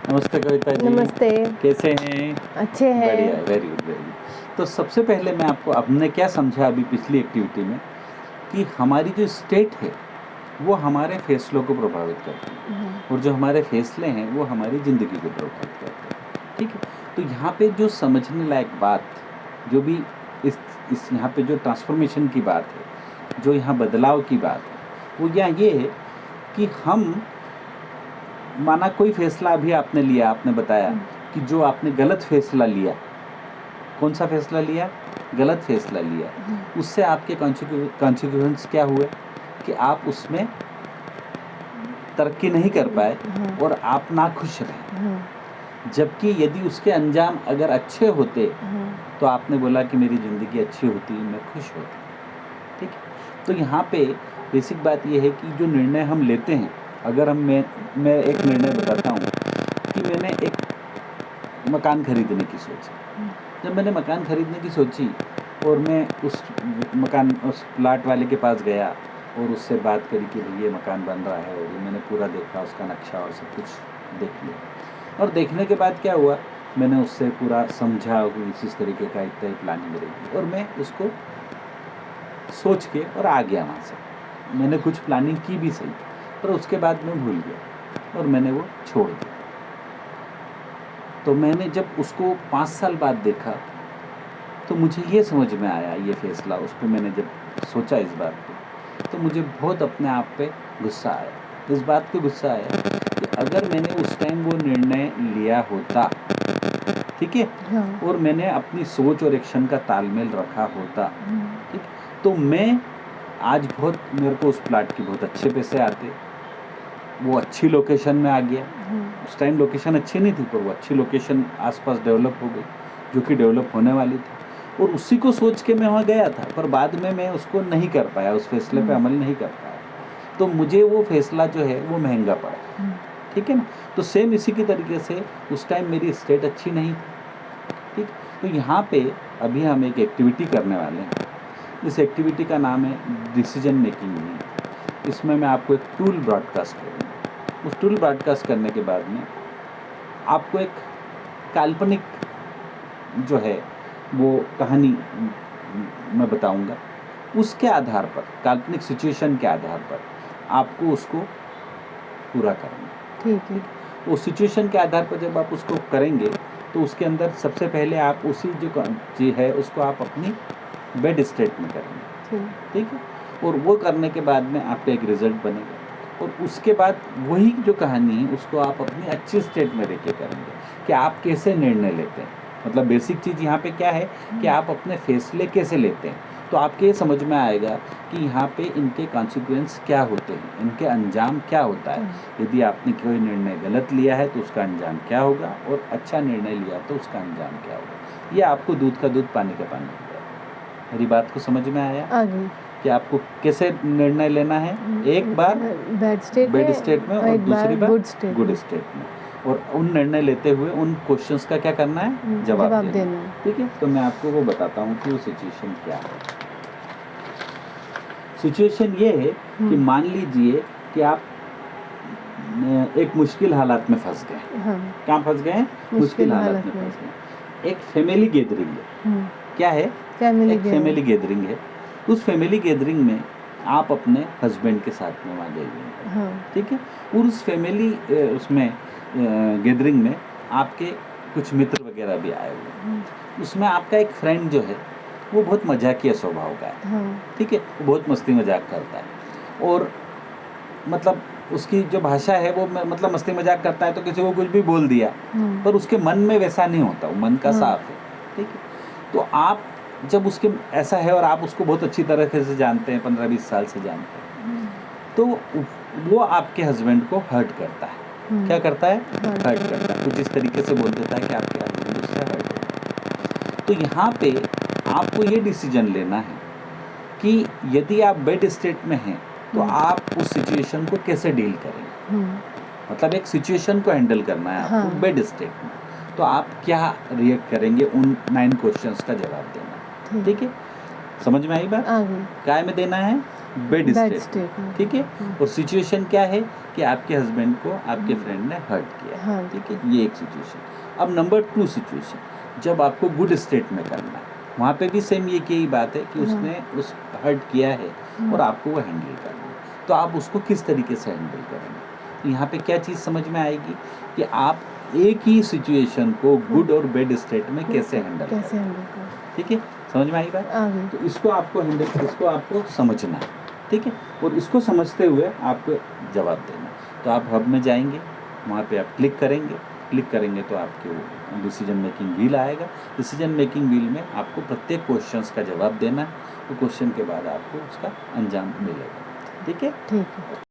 नमस्ते कविता जी। नमस्ते। कैसे हैं? अच्छे हैं। बढ़िया है, वेरी गुड वेरी गुड। तो सबसे पहले मैं आपको हमने क्या समझा अभी पिछली एक्टिविटी में कि हमारी जो स्टेट है वो हमारे फैसलों को प्रभावित करती है और जो हमारे फैसले हैं वो हमारी ज़िंदगी को प्रभावित करते हैं। ठीक है, तो यहाँ पे जो समझने लायक बात, जो भी इस यहाँ पे जो ट्रांसफॉर्मेशन की बात है, जो यहाँ बदलाव की बात है, वो यहाँ ये है कि हम माना कोई फैसला अभी आपने लिया, आपने बताया कि जो आपने गलत फैसला लिया, कौन सा फैसला लिया? गलत फैसला लिया। उससे आपके कॉन्सिक्वेंस क्या हुए कि आप उसमें तरक्की नहीं कर पाए और आप नाखुश रहे। जबकि यदि उसके अंजाम अगर अच्छे होते तो आपने बोला कि मेरी ज़िंदगी अच्छी होती, मैं खुश होता। ठीक है, तो यहाँ पे बेसिक बात यह है कि जो निर्णय हम लेते हैं, अगर मैं एक निर्णय बताता हूँ कि मैंने एक मकान खरीदने की सोची। जब मैंने मकान खरीदने की सोची और मैं उस प्लाट वाले के पास गया और उससे बात करी कि भाई ये मकान बन रहा है, और ये मैंने पूरा देखा, उसका नक्शा और सब कुछ देख लिया। और देखने के बाद क्या हुआ, मैंने उससे पूरा समझा कि इस तरीके का इतना ही प्लानिंग रहेगी, और मैं उसको सोच के और आ गया वहाँ से। मैंने कुछ प्लानिंग की भी सही, पर उसके बाद मैं भूल गया और मैंने वो छोड़ दिया। तो मैंने जब उसको 5 साल बाद देखा तो मुझे ये समझ में आया, ये फैसला उस पर मैंने जब सोचा इस बात पे, तो मुझे बहुत अपने आप पे गुस्सा आया। इस बात पे गुस्सा आया कि अगर मैंने उस टाइम वो निर्णय लिया होता, ठीक है, हाँ। और मैंने अपनी सोच और एक्शन का तालमेल रखा होता, ठीक, तो मैं आज मेरे को उस प्लाट के बहुत अच्छे पैसे आते, वो अच्छी लोकेशन में आ गया। उस टाइम लोकेशन अच्छी नहीं थी, पर वो अच्छी लोकेशन आसपास डेवलप हो गई, जो कि डेवलप होने वाली थी, और उसी को सोच के मैं वहाँ गया था। पर बाद में मैं उसको नहीं कर पाया, उस फैसले पे अमल नहीं कर पाया, तो मुझे वो फैसला जो है वो महंगा पड़ा। ठीक है ना? तो सेम इसी की तरीके से उस टाइम मेरी स्टेट अच्छी नहीं थी। ठीक, तो यहाँ पे अभी हम एक एक्टिविटी करने वाले हैं। इस एक्टिविटी का नाम है डिसीजन मेकिंग यूनिट। इसमें मैं आपको एक टूल ब्रॉडकास्ट करूँगा। उस टूल ब्रॉडकास्ट करने के बाद में आपको एक काल्पनिक जो है वो कहानी मैं बताऊंगा। उसके आधार पर, काल्पनिक सिचुएशन के आधार पर आपको उसको पूरा करना। ठीक है। वो सिचुएशन के आधार पर जब आप उसको करेंगे तो उसके अंदर सबसे पहले आप उसी जो चीज़ है उसको आप अपनी बेड स्टेट में करेंगे। ठीक है, और वो करने के बाद में आपका एक रिजल्ट बनेगा, और उसके बाद वही जो कहानी है उसको आप अपनी अच्छी स्टेट में लेके करेंगे कि आप कैसे निर्णय लेते हैं। मतलब बेसिक चीज़ यहाँ पे क्या है कि आप अपने फैसले कैसे लेते हैं। तो आपके समझ में आएगा कि यहाँ पे इनके कॉन्सिक्वेंस क्या होते हैं, इनके अंजाम क्या होता है। यदि आपने कोई निर्णय गलत लिया है तो उसका अंजाम क्या होगा, और अच्छा निर्णय लिया तो उसका अंजाम क्या होगा। ये आपको दूध का दूध पानी का पानी होगा। मेरी बात को समझ में आया? आगे कि आपको कैसे निर्णय लेना है, एक बार बैड स्टेट में और दूसरी बार गुड में। स्टेट में, और उन निर्णय लेते हुए उन क्वेश्चंस का क्या करना है, जवाब देना है। ठीक है, तो मैं आपको वो बताता हूँ कि वो सिचुएशन क्या है। सिचुएशन ये है कि मान लीजिए कि आप एक मुश्किल हालात में फंस गए। हाँ। कहाँ फंस गए? मुश्किल हालात में फंस गए। एक फैमिली गैदरिंग है। क्या है? फैमिली गैदरिंग है। उस फैमिली गैदरिंग में आप अपने हस्बैंड के साथ में वहाँ गए हुए हैं। हाँ। ठीक है, और उस फैमिली उसमें गैदरिंग में आपके कुछ मित्र वगैरह भी आए हुए हैं। उसमें आपका एक फ्रेंड जो है वो बहुत मजाकिया स्वभाव का है। हाँ। ठीक है, वो बहुत मस्ती मजाक करता है, और मतलब उसकी जो भाषा है वो मतलब मस्ती मजाक करता है तो किसी को कुछ भी बोल दिया, पर उसके मन में वैसा नहीं होता, वो मन का साफ है। ठीक है, तो आप जब उसके ऐसा है और आप उसको बहुत अच्छी तरह से जानते हैं, 15-20 साल से जानते हैं, तो वो आपके हस्बैंड को हर्ट करता है। क्या करता है? हर्ट करता है। कुछ इस तरीके से बोल देता है कि आपके हस्बैंड उससे हर्ट होता है। तो यहाँ पे आपको ये डिसीजन लेना है कि यदि आप बेड स्टेट में हैं तो आप उस सिचुएशन को कैसे डील करेंगे। मतलब एक सिचुएशन को हैंडल करना है आपको बेड स्टेट में, तो आप क्या रिएक्ट करेंगे, उन 9 क्वेश्चंस का जवाब देना है। ठीक है, समझ में आई बात? आगे काय में देना है? बेड Bad स्टेट, state में। ठीक है। और सिचुएशन क्या है कि आपके हस्बैंड को आपके फ्रेंड ने हर्ट किया, हाँ। ठीक है, ये एक सिचुएशन। अब नंबर 2 सिचुएशन, जब आपको गुड स्टेट में करना है, वहाँ पे भी सेम ये की बात है कि उसने उस हर्ट किया है और आपको वो हैंडल करना है, तो आप उसको किस तरीके से हैंडल करेंगे। यहाँ पे क्या चीज़ समझ में आएगी कि आप एक ही सिचुएशन को गुड और बैड स्टेट में कैसे हैंडल कैसे करें, हैंडल करें, ठीक है, समझ में आई बात। आ गई। तो इसको आपको समझना है, ठीक है, और इसको समझते हुए आपको जवाब देना। तो आप हब में जाएंगे, वहाँ पे आप क्लिक करेंगे तो आपके डिसीजन मेकिंग व्हील आएगा। डिसीजन मेकिंग व्हील में आपको प्रत्येक क्वेश्चंस का जवाब देना है, तो क्वेश्चन के बाद आपको उसका अंजाम मिलेगा, ठीक है। ठीक है।